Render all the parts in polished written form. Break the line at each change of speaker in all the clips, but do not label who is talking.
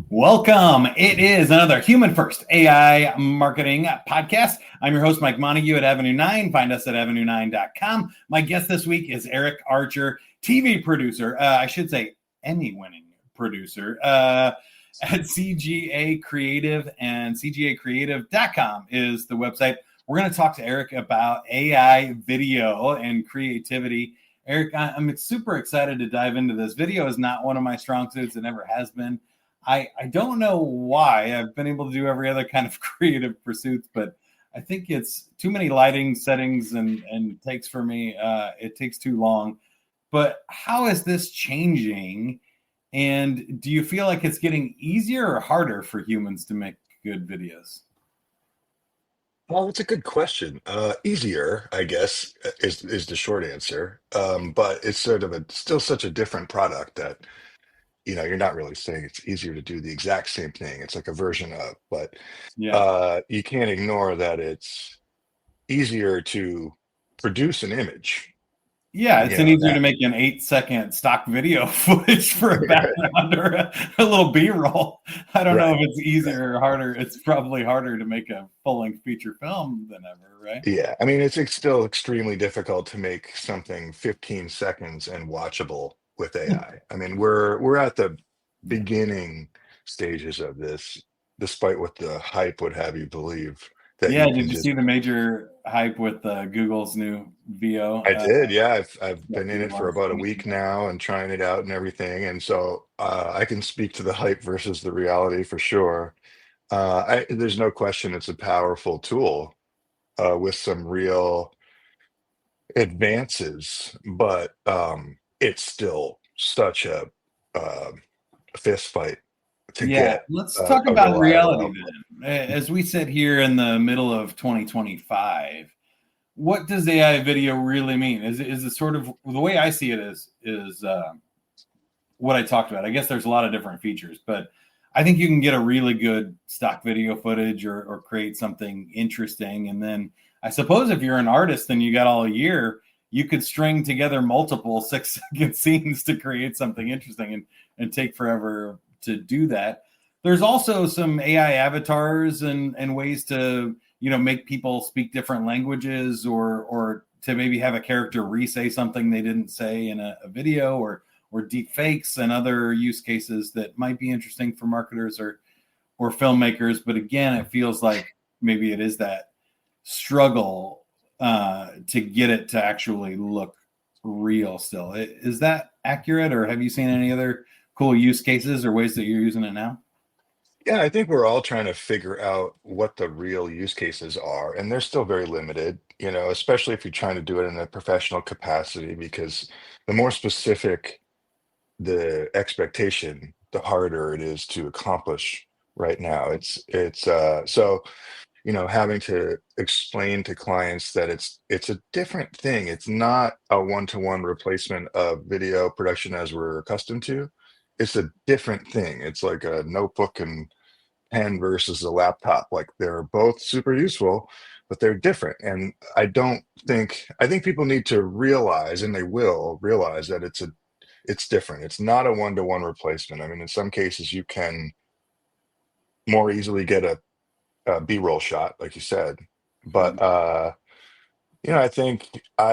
Welcome. It is another Human First AI Marketing Podcast. I'm your host, Mike Montague at Avenue 9. Find us at avenue9.com. My guest this week is Erich Archer, TV producer. I should say Emmy-winning producer at CGA Creative, and CGAcreative.com is the website. We're going to talk to Erich about AI video and creativity. Erich, I'm super excited to dive into this. Video is not one of my strong suits. It never has been. I don't know why. I've been able to do every other kind of creative pursuits, but I think it's too many lighting settings and takes for me. It takes too long. But how is this changing? And do you feel like it's getting easier or harder for humans to make good videos?
Well, that's a good question. Easier, I guess, is the short answer. But it's sort of still such a different product that, you're not really saying it's easier to do the exact same thing. It's like a version of, but
Yeah.
you can't ignore that it's easier to produce an image.
Yeah, it's an easier to
That
make an 8-second stock video footage for a background or a little B-roll. I don't know
right,
if it's
right.
easier or harder. It's probably harder to make a full-length feature film than ever, right?
Yeah, I mean, it's still extremely difficult to make something 15 seconds and watchable with AI. I mean, we're at the
Yeah.
beginning stages of this, despite what the hype would have you believe that
Yeah,
you
did
can
you
just.
see the major hype with Google's new VO?
I did, yeah. I've
Yeah,
been in
Google
it for
wants
about
to
a
make
week now and trying it out and everything, and so I can speak to the hype versus the reality for sure. There's no question it's a powerful tool with some real advances, but it's still such uh, fist fight to
Yeah,
get
let's talk
a
about
reliable
reality
output.
then. As we sit here in the middle of 2025, what does AI video really mean? Is it sort of the way I see it is what I talked about? I guess there's a lot of different features, but I think you can get a really good stock video footage or create something interesting. And then I suppose if you're an artist and you got all year, you could string together multiple 6-second scenes to create something interesting and take forever to do that. There's also some AI avatars and ways to, make people speak different languages or to maybe have a character re-say something they didn't say in a video or deepfakes and other use cases that might be interesting for marketers or filmmakers. But again, it feels like maybe it is that struggle to get it to actually look real still. Is that accurate, or have you seen any other cool use cases or ways that you're using it now?
Yeah, I think we're all trying to figure out what the real use cases are, and they're still very limited, especially if you're trying to do it in a professional capacity, because the more specific the expectation, the harder it is to accomplish right now. So having to explain to clients that it's a different thing. It's not a one-to-one replacement of video production as we're accustomed to. It's a different thing. It's like a notebook and pen versus a laptop. Like they're both super useful, but they're different. And I think people need to realize, and they will realize, that it's different. It's not a one-to-one replacement. I mean, in some cases you can more easily get a B-roll shot, like you said. But I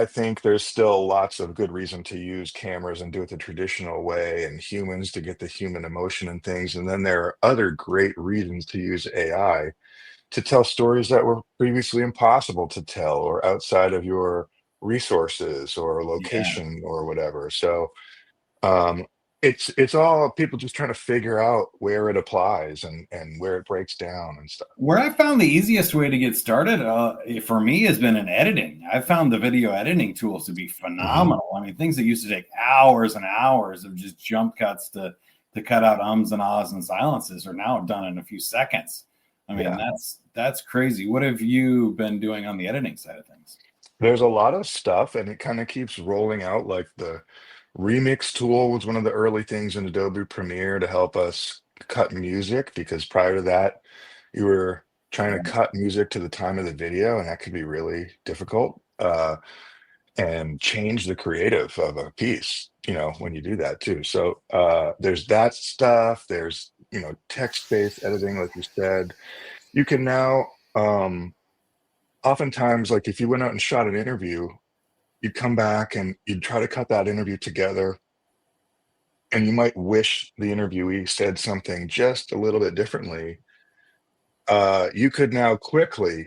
think there's still lots of good reason to use cameras and do it the traditional way, and humans to get the human emotion and things. And then there are other great reasons to use AI to tell stories that were previously impossible to tell or outside of your resources or
Yeah.
location or whatever. So um, it's all people just trying to figure out where it applies and where it breaks down and stuff.
Where I found the easiest way to get started for me has been in editing. I found the video editing tools to be
Hmm.
phenomenal. I mean, things that used to take hours and hours of just jump cuts to cut out ums and ahs and silences are now done in a few seconds. I mean,
Yeah.
that's crazy. What have you been doing on the editing side of things?
There's a lot of stuff, and it kind of keeps rolling out. Like the remix tool was one of the early things in Adobe Premiere to help us cut music, because prior to that, you were trying to
Yeah.
cut music to the time of the video, and that could be really difficult. and change the creative of a piece, when you do that too. So there's that stuff. There's, text-based editing, like you said. You can now, oftentimes, like if you went out and shot an interview, you'd come back and you'd try to cut that interview together, and you might wish the interviewee said something just a little bit differently. You could now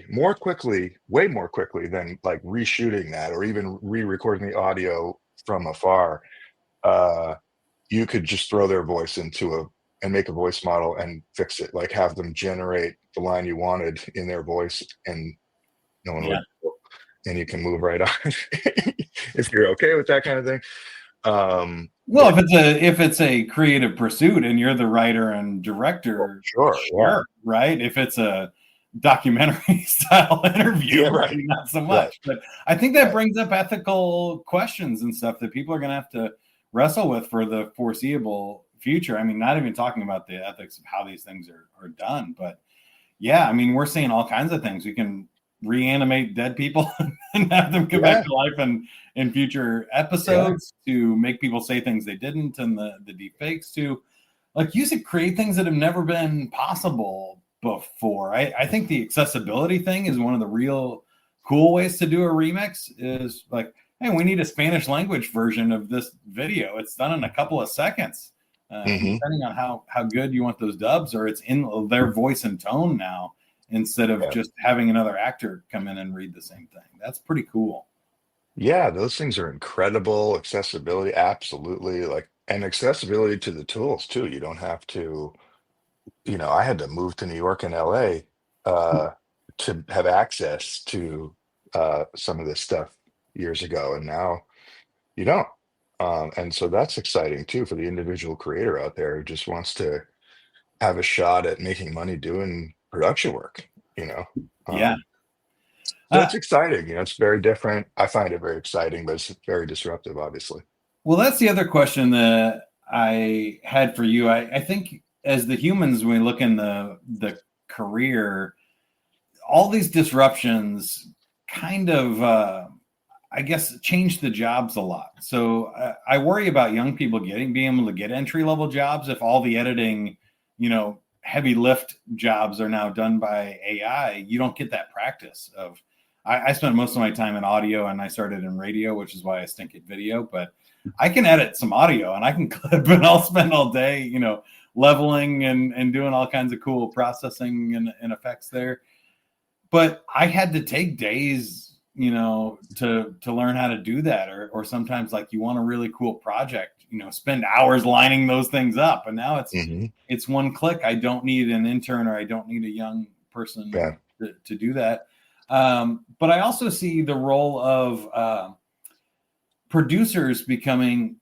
more quickly, way more quickly than like reshooting that or even re-recording the audio from afar. Uh, you could just throw their voice and make a voice model and fix it, like have them generate the line you wanted in their voice, and no one
Yeah.
would, and you can move right on if you're okay with that kind of thing.
Well,
But
if it's a creative pursuit and you're the writer and director,
sure, yeah,
sure, right? If it's a documentary style interview,
yeah, right,
maybe not so
right,
much. But I think that
right.
brings up ethical questions and stuff that people are going to have to wrestle with for the foreseeable future. I mean, not even talking about the ethics of how these things are done, but yeah, I mean, we're seeing all kinds of things. We can reanimate dead people and have them come back
Yeah,
to life in future
yeah.
episodes to make people say things they didn't, and the deep fakes to like use it, create things that have never been possible before. I think the accessibility thing is one of the real cool ways to do a remix is like, hey, we need a Spanish language version of this video. It's done in a couple of seconds. And
Hmm.
depending on how good you want those dubs, or it's in their voice and tone now, instead of
Yeah.
just having another actor come in and read the same thing. That's pretty cool.
Yeah, those things are incredible. Accessibility, absolutely. Like, and accessibility to the tools too. You don't have to, I had to move to New York and LA to have access to some of this stuff years ago, and now you don't. And so that's exciting too for the individual creator out there who just wants to have a shot at making money doing production work, you know.
Yeah.
Um, so
Uh,
it's exciting, it's very different. I find it very exciting, but it's very disruptive, obviously.
well, that's the other question that I had for you. I think as the humans, when we look in the career, all these disruptions kind of I guess change the jobs a lot. So I worry about young people being able to get entry level jobs if all the editing, heavy lift jobs are now done by AI. You don't get that practice of. I spent most of my time in audio, and I started in radio, which is why I stink at video. But I can edit some audio, and I can clip, and I'll spend all day, leveling and doing all kinds of cool processing and effects there. But I had to take days, to learn how to do that. Or sometimes like you want a really cool project, spend hours lining those things up. And now
Hmm.
it's one click. I don't need an intern, or I don't need a young person
Yeah.
to do that. But I also see the role of producers becoming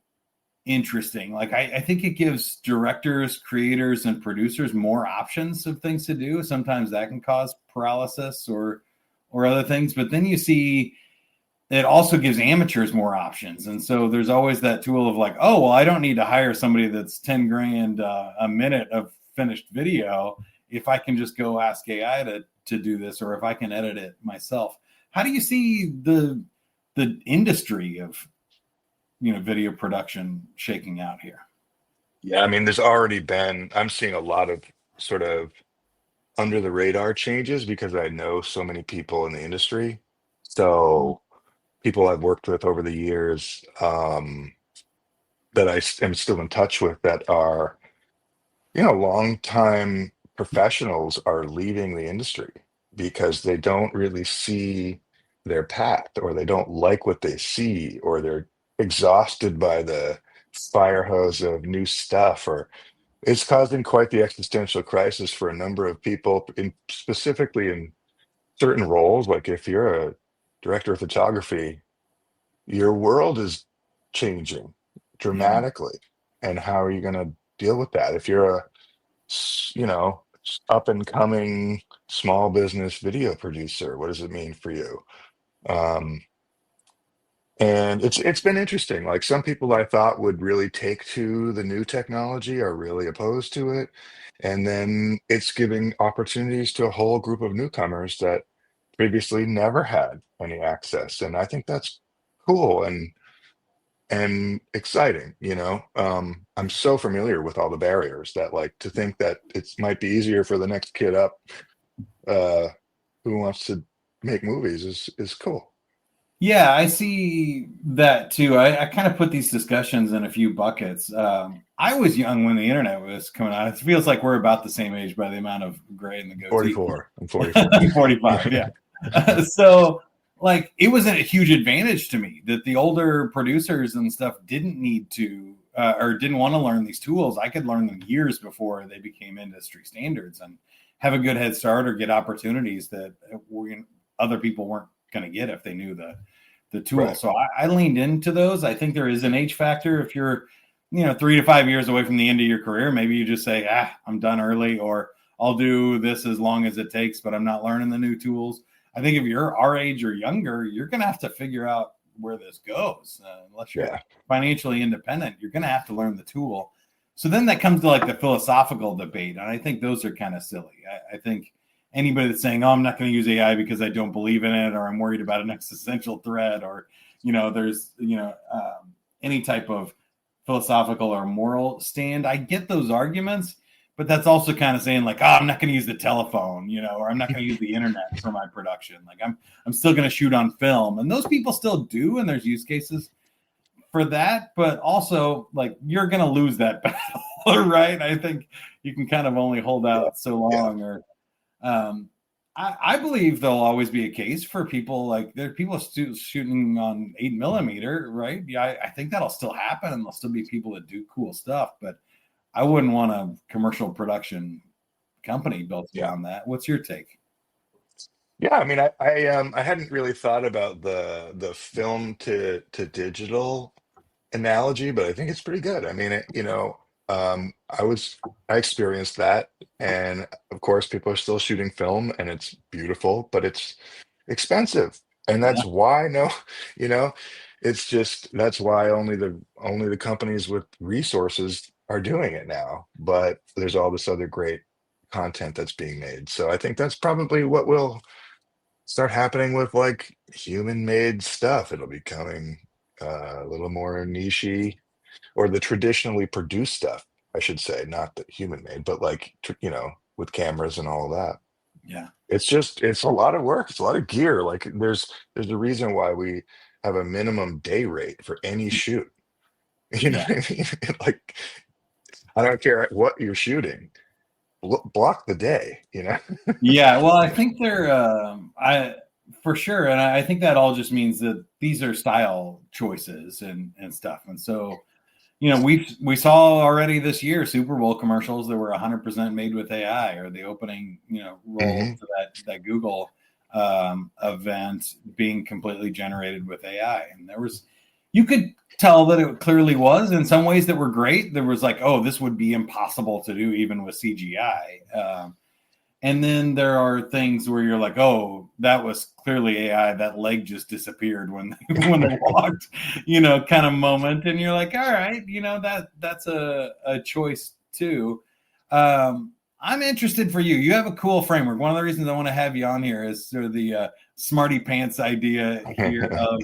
interesting. Like I think it gives directors, creators, and producers more options of things to do. Sometimes that can cause paralysis or other things. But then you see it also gives amateurs more options. And so there's always that tool of like, oh, well, I don't need to hire somebody that's 10 grand a minute of finished video if I can just go ask AI to do this, or if I can edit it myself. How do you see the industry of video production shaking out here?
Yeah, I mean, I'm seeing a lot of sort of under the radar changes because I know so many people in the industry. So people I've worked with over the years, that am still in touch with, that are, longtime professionals, are leaving the industry because they don't really see their path, or they don't like what they see, or they're exhausted by the fire hose of new stuff, or it's causing quite the existential crisis for a number of people, specifically in certain roles. Like if you're a director of photography, your world is changing
Yeah.
dramatically. And how are you going to deal with that? If you're a, up and coming small business video producer, what does it mean for you? Um, and it's been interesting. Like some people I thought would really take to the new technology are really opposed to it. And then it's giving opportunities to a whole group of newcomers that previously never had any access. And I think that's cool and exciting, you know. I'm so familiar with all the barriers that, like, to think that it might be easier for the next kid up uh who wants to make movies is cool.
Yeah, I see that too. I kind of put these discussions in a few buckets. I was young when the internet was coming out. It feels like we're about the same age by the amount of gray in the goatee.
44. I'm 44.
I'm 45, yeah. So, like, it was a huge advantage to me that the older producers and stuff didn't need to or didn't want to learn these tools. I could learn them years before they became industry standards and have a good head start or get opportunities that other people weren't going to get if they knew the tool.
Right.
So I leaned into those. I think there is an age factor. If you're, 3 to 5 years away from the end of your career, maybe you just say, I'm done early, or I'll do this as long as it takes, but I'm not learning the new tools. I think if you're our age or younger, you're going to have to figure out where this goes. Unless you're financially independent, you're going to have to learn the tool. So then that comes to like the philosophical debate. And I think those are kind of silly. I think anybody that's saying, I'm not going to use AI because I don't believe in it, or I'm worried about an existential threat, or, there's, any type of philosophical or moral stand. I get those arguments, but that's also kind of saying like, I'm not going to use the telephone, or I'm not going to use the internet for my production. Like I'm still going to shoot on film, and those people still do. And there's use cases for that, but also like you're going to lose that battle, right? I think you can kind of only hold out so long, or I believe there'll always be a case for people like there are people shooting on 8mm, right? Yeah, I think that'll still happen, and there'll still be people that do cool stuff, but I wouldn't want a commercial production company built around that. What's your take?
Yeah, I mean, I hadn't really thought about the film to digital analogy, but I think it's pretty good. I mean, I experienced that, and of course, people are still shooting film, and it's beautiful, but it's expensive, and
Yeah,
that's why no, you know, it's just that's why only the companies with resources are doing it now. But there's all this other great content that's being made, so I think that's probably what will start happening with like human-made stuff. It'll be coming a little more nichey, or the traditionally produced stuff, I should say, not the human-made, but like with cameras and all of that.
yeah,
It's a lot of work. It's a lot of gear. Like there's a reason why we have a minimum day rate for any shoot. You know
yeah.
what I mean? Like I don't care what you're shooting, block the day.
Yeah, well, I think they're, I for sure, and I think that all just means that these are style choices and stuff. And so, we saw already this year Super Bowl commercials that were 100% made with AI, or the opening, roll
Hmm.
to that Google event being completely generated with AI, and you could tell that it clearly was in some ways that were great. There was like, oh, this would be impossible to do even with CGI. And then there are things where you're like, oh, that was clearly AI. That leg just disappeared when when they walked, kind of moment. And you're like, all right, that's a choice too. I'm interested for you. You have a cool framework. One of the reasons I want to have you on here is sort of the smarty pants idea here of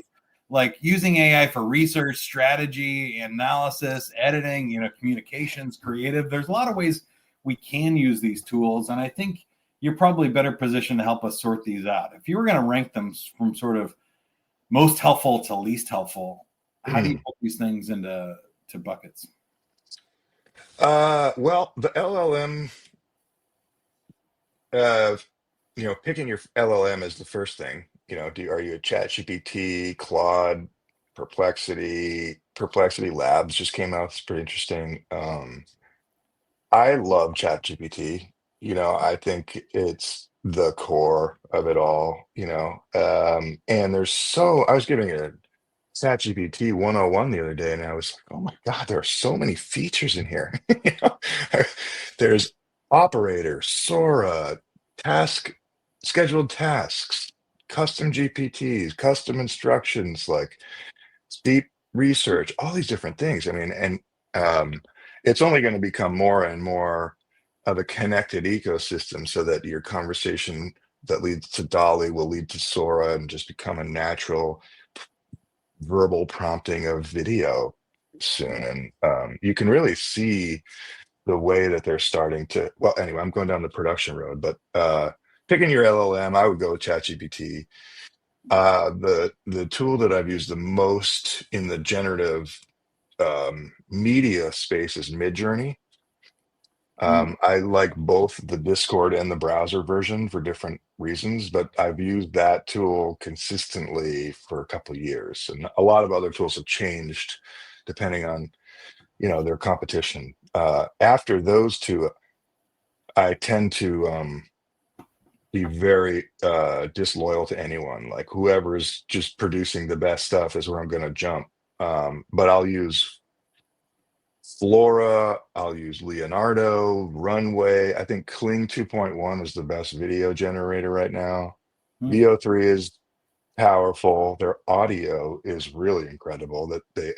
like using AI for research, strategy, analysis, editing, communications, creative. There's a lot of ways we can use these tools. And I think you're probably better positioned to help us sort these out. If you were going to rank them from sort of most helpful to least helpful, how do you put these things into buckets?
Well, the LLM, uh, picking your LLM is the first thing. Are you a Chat GPT, Claude, Perplexity? Perplexity Labs just came out. It's pretty interesting. I love Chat GPT. I think it's the core of it all. And I was giving a Chat GPT 101 the other day, and I was like, oh my God, there are so many features in here. There's operator, Sora, task, scheduled tasks, custom GPTs, custom instructions, like deep research, all these different things. I mean, and it's only going to become more and more of a connected ecosystem, so that your conversation that leads to Dolly will lead to Sora and just become a natural verbal prompting of video soon, and you can really see the way that they're starting to. Well, anyway, I'm going down the production road, but picking your LLM, I would go with ChatGPT. The tool that I've used the most in the generative media space is Midjourney.
Mm.
I like both the Discord and the browser version for different reasons, but I've used that tool consistently for a couple of years, and a lot of other tools have changed depending on their competition. After those two, I tend to be very disloyal to anyone. Like whoever's just producing the best stuff is where I'm going to jump. But I'll use Flora, I'll use Leonardo, Runway. I think Kling 2.1 is the best video generator right now.
Mm.
VO3 is powerful. Their audio is really incredible that they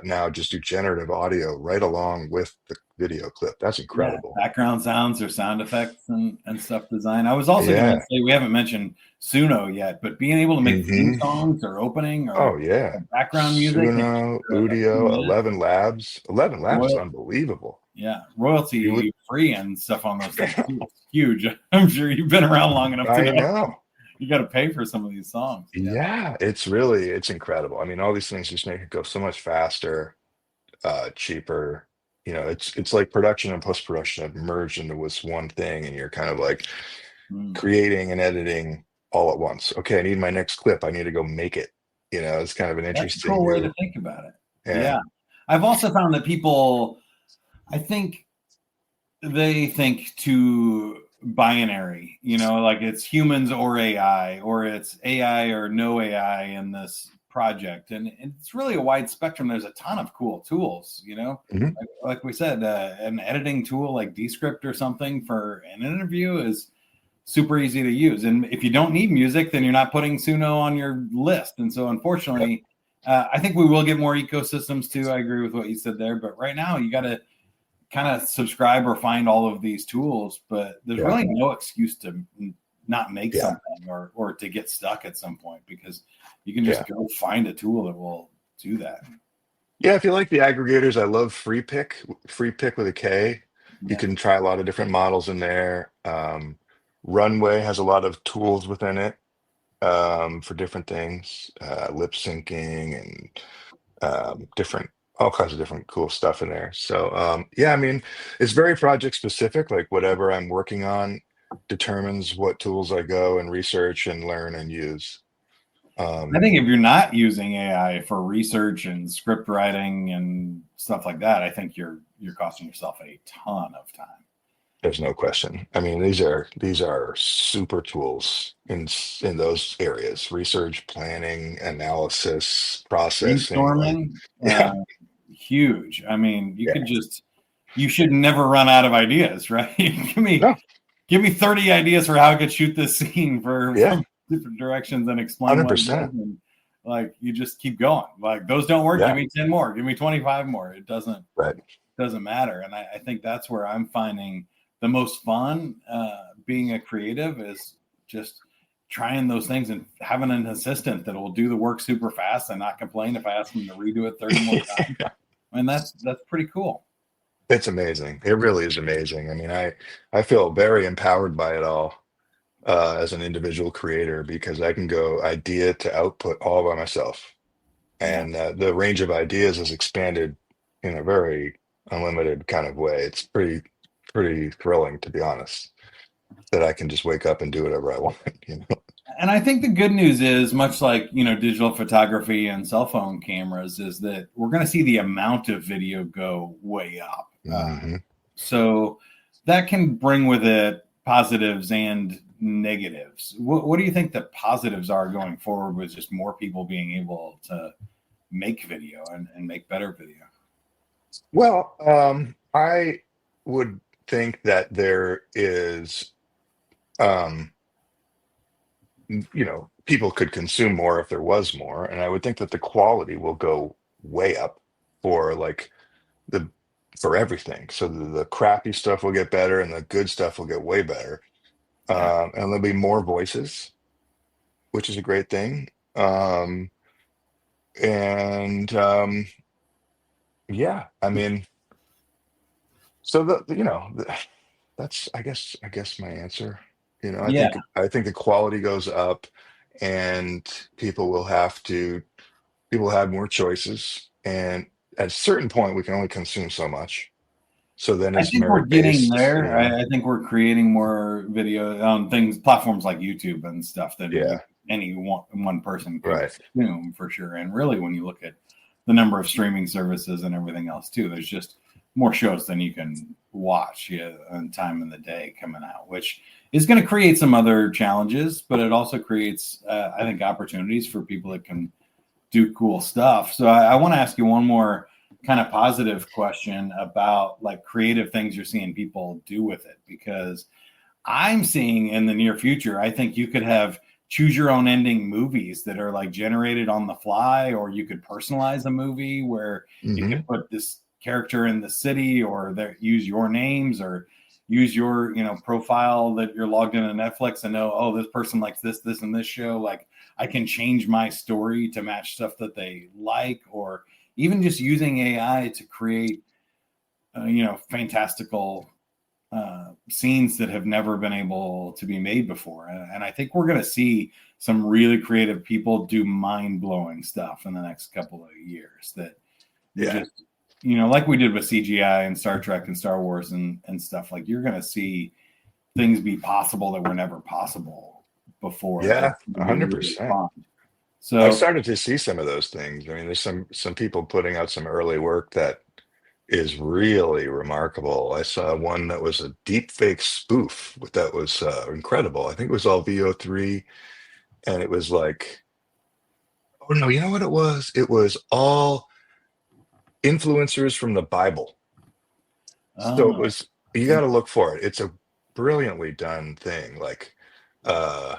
now just do generative audio right along with the video clip. That's
Yeah,
incredible.
background sounds or sound effects and stuff design. I was also going to
Yeah.
say we haven't mentioned Suno yet, but being able to make theme
Hmm.
songs or opening
Oh
or
yeah.
background music in
Suno,
a few
Udio,
minutes,
11 Labs. 11 Labs is
royal,
unbelievable.
yeah,
You would,
royalty free and stuff on those things too. It's huge. I'm sure you've been around long enough to
I
know
know.
you got to pay for some of these songs. Yeah.
Yeah, it's incredible. I mean, all these things just make it go so much faster, cheaper. It's like production and post-production have merged into this one thing, and you're kind of like
Mm.
creating and editing all at once. Okay, I need my next clip. I need to go make it. It's kind of an
That's a
interesting
cool way to
new,
think about it.
yeah.
Yeah. I've also found that people, I think they think too binary, like it's humans or AI, or it's AI or no AI in this project. And it's really a wide spectrum. There's a ton of cool tools,
Mhm.
like we said, an editing tool like Descript or something for an interview is super easy to use. And if you don't need music, then you're not putting Suno on your list. And so,
Yep.
unfortunately, I think we will get more ecosystems too. I agree with what you said there. But right now, you got to kind of subscribe or find all of these tools. But there's
Yeah.
really no excuse to not make
Yeah.
something or to get stuck at some point, because you can just
Yeah.
go find a tool that will do that.
Yeah, if you like the aggregators, I love Free Pick with a K. You
Yeah.
can try a lot of different models in there. Runway has a lot of tools within it for different things, lip syncing and different, all kinds of different cool stuff in there. So yeah, I mean, it's very project specific. Like whatever I'm working on determines what tools I go and research and learn and use.
I
Um,
think if you're not using AI for research and script writing and stuff like that, I think you're costing yourself a ton of time.
There's no question. I mean, these are super tools in those areas: research, planning, analysis, processing. Like,
Brainstorming,
yeah,
huge. I mean,
yeah,
you should never run out of ideas, right?
no,
Give me 30 ideas for how I could shoot this scene
yeah,
from different directions and explain what it is.
100%.
And like you just keep going. Like those don't work. Give
Yeah,
me 10 more. Give me 25 more. It
right.
doesn't matter. And I think that's where I'm finding the most fun being a creative is just trying those things and having an assistant that will do the work super fast and not complain if I ask them to redo it 30 more times. And that's pretty cool.
It's amazing. It really is amazing. I mean, I feel very empowered by it all as an individual creator because I can go idea to output all by myself,
Yeah.
and the range of ideas is expanded in a very unlimited kind of way. It's pretty thrilling, to be honest, that I can just wake up and do whatever I want.
And I think the good news is, much like digital photography and cell phone cameras, is that we're going to see the amount of video go way up.
Hmm.
So that can bring with it positives and negatives. What do you think the positives are going forward with just more people being able to make video and make better video?
Well, I would think that there is, um, people could consume more if there was more, and I would think that the quality will go way up for like the for everything. So the crappy stuff will get better, and the good stuff will get way better.
Yeah.
And there'll be more voices, which is a great thing. Um, And yeah, I mean, so that's I guess my answer. I
Yeah,
think the quality goes up, and people will have to people have more choices, and at a certain point we can only consume so much. So then
I
it's
think we're
merit
getting
based,
there. I think we're creating more video on things, platforms like YouTube and stuff that
Yeah,
any one person could
right.
consume for sure. And really, when you look at the number of streaming services and everything else too, there's just more shows than you can watch, yeah, on time in the day coming out, which is going to create some other challenges, but it also creates, I think, opportunities for people that can do cool stuff. So I want to ask you one more kind of positive question about like creative things you're seeing people do with it, because I'm seeing in the near future, I think you could have choose your own ending movies that are like generated on the fly, or you could personalize a movie where it
Hmm.
could put this character in the city, or use your names, or use your profile that you're logged into Netflix and know, oh, this person likes this and this show. Like I can change my story to match stuff that they like, or even just using AI to create fantastical scenes that have never been able to be made before. And I think we're going to see some really creative people do mind blowing stuff in the next couple of years that
Yeah.
just, like we did with CGI and Star Trek and Star Wars and stuff. Like you're going to see things be possible that were never possible before.
Yeah,
That's going to be really
100%.
fun.
I've
So,
started to see some of those things. I mean, there's some people putting out some early work that is really remarkable. I saw one that was a deep fake spoof that was incredible. I think it was all VO3, and it was like, oh no, you know what it was? It was all influencers from the Bible. So it
oh,
was, you got to look for it. It's a brilliantly done thing. Like, uh,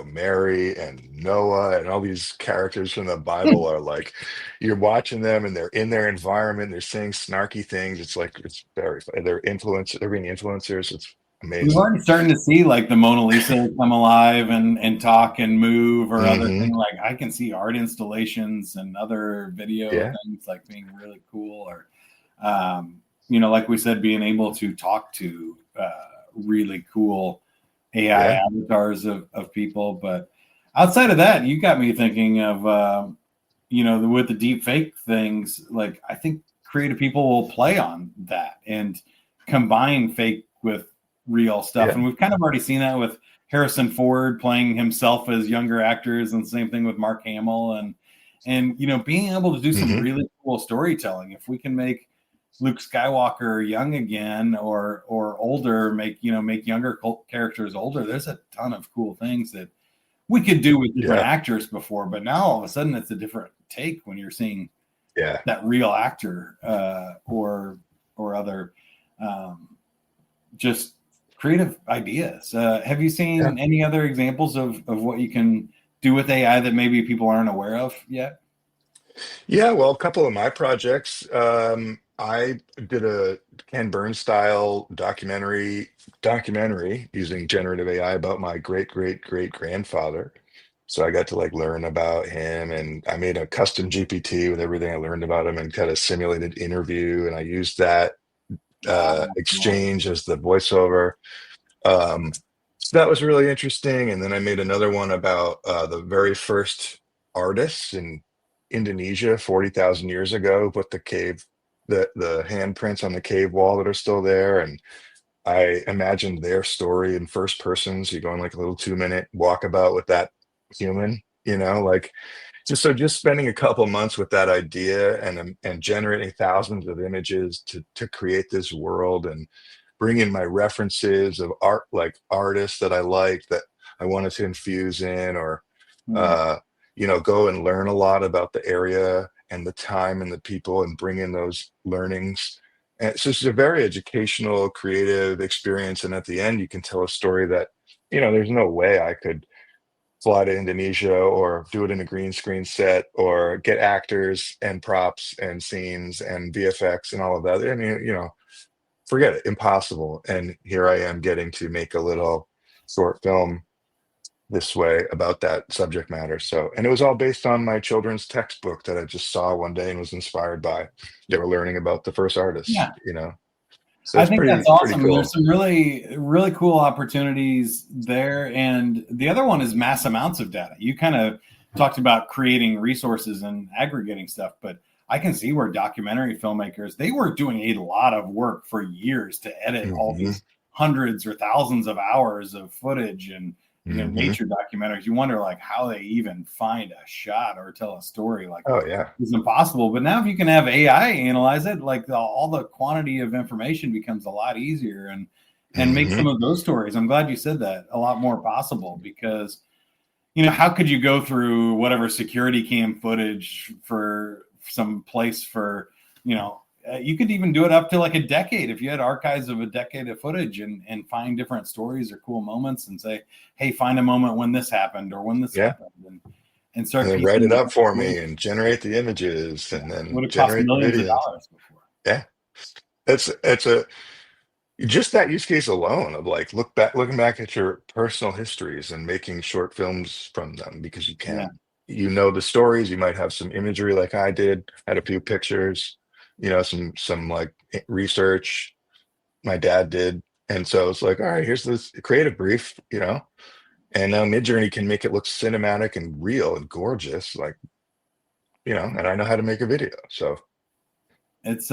Mary and Noah and all these characters from the Bible are like, you're watching them and they're in their environment. They're saying snarky things. It's like, it's very, they're being influencers. It's
we've
amazing.
already starting to see like the Mona Lisa come alive and talk and move, or other
Hmm.
things. Like I can see art installations and other video
Yeah.
things like being really cool, or like we said, being able to talk to really cool AI
Yeah.
avatars of people. But outside of that, you got me thinking of with the deep fake things. Like I think creative people will play on that and combine fake with real stuff,
Yeah.
and we've kind of already seen that with Harrison Ford playing himself as younger actors, and the same thing with Mark Hamill, and being able to do some
Hmm.
really cool storytelling. If we can make Luke Skywalker young again, or older, make younger characters older. There's a ton of cool things that we could do with different
Yeah.
actors before, but now all of a sudden it's a different take when you're seeing
Yeah.
that real actor, or other, um, just creative ideas. Have you
Yeah.
seen any other examples of what you can do with AI that maybe people aren't aware of yet?
Yeah, well, a couple of my projects. I did a Ken Burns style documentary using generative AI about my great great great grandfather. So I got to like learn about him, and I made a custom GPT with everything I learned about him and kind of simulated interview, and I used that
Cool.
exchange as the voiceover. Um, so that was really interesting. And then I made another one about the very first artists in Indonesia 40,000 years ago, put the handprints on the cave wall that are still there. And I imagined their story in first person. So you go on like a little 2-minute walkabout with that human, like just spending a couple months with that idea and generating thousands of images to create this world and bring in my references of art, like artists that I liked that I wanted to infuse in, or
Hmm.
uh, go and learn a lot about the area and the time and the people and bring in those learnings. And so it's a very educational, creative experience. And at the end, you can tell a story that, there's no way I could fly to Indonesia or do it in a green screen set or get actors and props and scenes and VFX and all of that. I mean, forget it, impossible. And here I am getting to make a little short film this way about that subject matter. So, and it was all based on my children's textbook that I just saw one day and was inspired by. They were learning about the first artists,
Yeah.
you know. So
I
it's
think that's
pretty
awesome. There's
cool.
some really, really cool opportunities there. And the other one is mass amounts of data. You kind of talked about creating resources and aggregating stuff, but I can see where documentary filmmakers, they were doing a lot of work for years to edit all
Hmm.
these hundreds or thousands of hours of footage and
Hmm.
nature documentaries. You wonder like how they even find a shot or tell a story. Like
Oh yeah.
it's impossible. But now if you can have AI analyze it, like all the quantity of information becomes a lot easier and make
Hmm.
some of those stories. I'm glad you said that, a lot more possible, because how could you go through whatever security cam footage for some place for, you could even do it up to like a decade if you had archives of a decade of footage and find different stories or cool moments and say, hey, find a moment when this happened or when this
Yeah.
happened and
And
start
then write
piecing
it
it
up for
together.
me and generate the images
Yeah.
and
It would
then
have cost
generate the
millions of
videos.
dollars before.
Yeah. It's a just that use case alone of like looking back at your personal histories and making short films from them because you
Yeah.
can. You know the stories, you might have some imagery like I did, had a few pictures, some like research my dad did. And so it's like, all right, here's this creative brief, and now Midjourney can make it look cinematic and real and gorgeous, like, and I know how to make a video. So
It's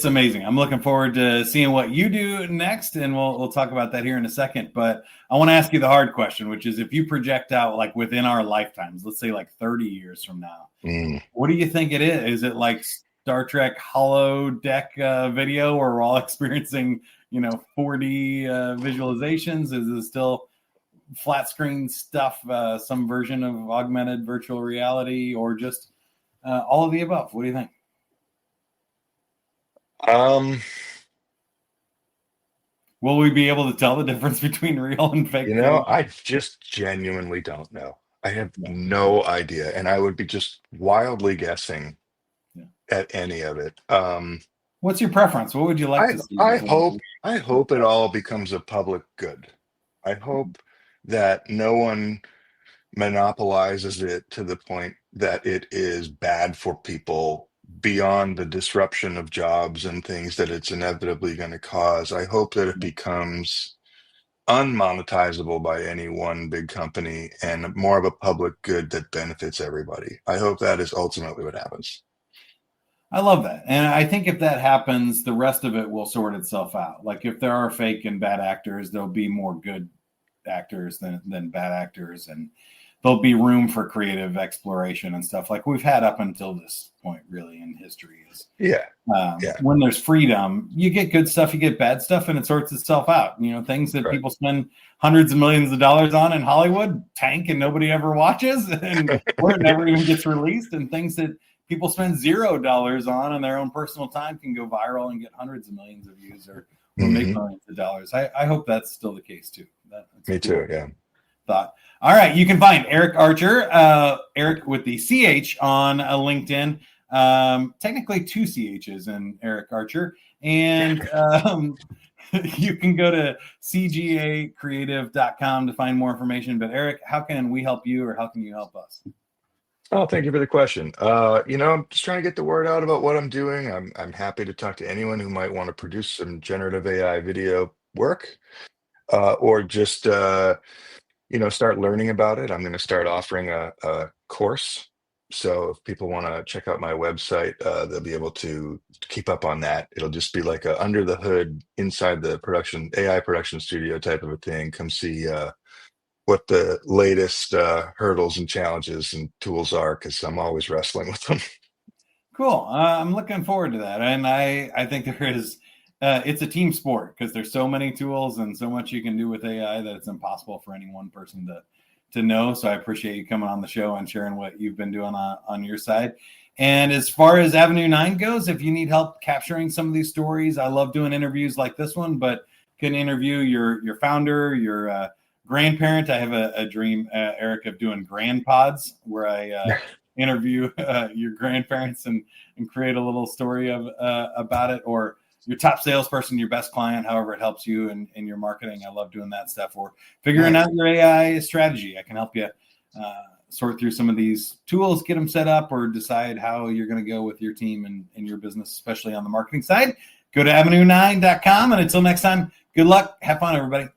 amazing. I'm looking forward to seeing what you do next, and we'll talk about that here in a second. But I want to ask you the hard question, which is if you project out like within our lifetimes, let's say like 30 years from now,
mm,
what do you think it is? Is it like Star Trek holodeck video where we're all experiencing 4D visualizations? Is it still flat screen stuff, some version of augmented virtual reality, or just all of the above? What do you think?
um,
Will we be able to tell the difference between real and fake footage?
I just genuinely don't know. I have
Yeah,
no idea, and I would be just wildly guessing
yeah.
at any of it.
What's your preference? What would you like
I
to see
I
before
hope
we
I hope it all becomes a public good. I hope that no one monopolizes it to the point that it is bad for people beyond the disruption of jobs and things that it's inevitably going to cause. I hope that it becomes unmonetizable by any one big company and more of a public good that benefits everybody. I hope that is ultimately what happens.
I love that. And I think if that happens, the rest of it will sort itself out. Like if there are fake and bad actors, there'll be more good actors than bad actors. And there'll be room for creative exploration and stuff like we've had up until this point, really, in history. Is
Yeah. Yeah.
when there's freedom, you get good stuff, you get bad stuff, and it sorts itself out. Things that
Right.
people spend hundreds of millions of dollars on in Hollywood tank and nobody ever watches, and or it never even gets released. And things that people spend $0 on in their own personal time can go viral and get hundreds of millions of views or make
Hmm.
millions of dollars. I hope that's still the case too. That's
Me
cool
too. Yeah.
thought. All right, you can find Erich Archer, Eric with the CH on LinkedIn. Technically two CHs in Erich Archer. And you can go to cgacreative.com to find more information. But Eric, how can we help you or how can you help us?
Oh, thank you for the question. I'm just trying to get the word out about what I'm doing. I'm happy to talk to anyone who might want to produce some generative AI video work, or just start learning about it. I'm going to start offering a course. So if people want to check out my website, they'll be able to keep up on that. It'll just be like a under the hood inside the production AI production studio type of a thing. Come see what the latest hurdles and challenges and tools are because I'm always wrestling with them.
Cool. I'm looking forward to that. And I think there is, it's a team sport because there's so many tools and so much you can do with AI that it's impossible for any one person to know. So I appreciate you coming on the show and sharing what you've been doing on your side. And as far as Avenue 9 goes, if you need help capturing some of these stories, I love doing interviews like this one, but can interview your founder, your grandparent. I have a dream, Eric, of doing grandpods where I interview your grandparents and create a little story of about it, or your top salesperson, your best client, however it helps you in your marketing. I love doing that stuff, or figuring out your AI strategy. I can help you sort through some of these tools, get them set up, or decide how you're going to go with your team and your business, especially on the marketing side. Go to avenue9.com. And until next time, good luck. Have fun, everybody.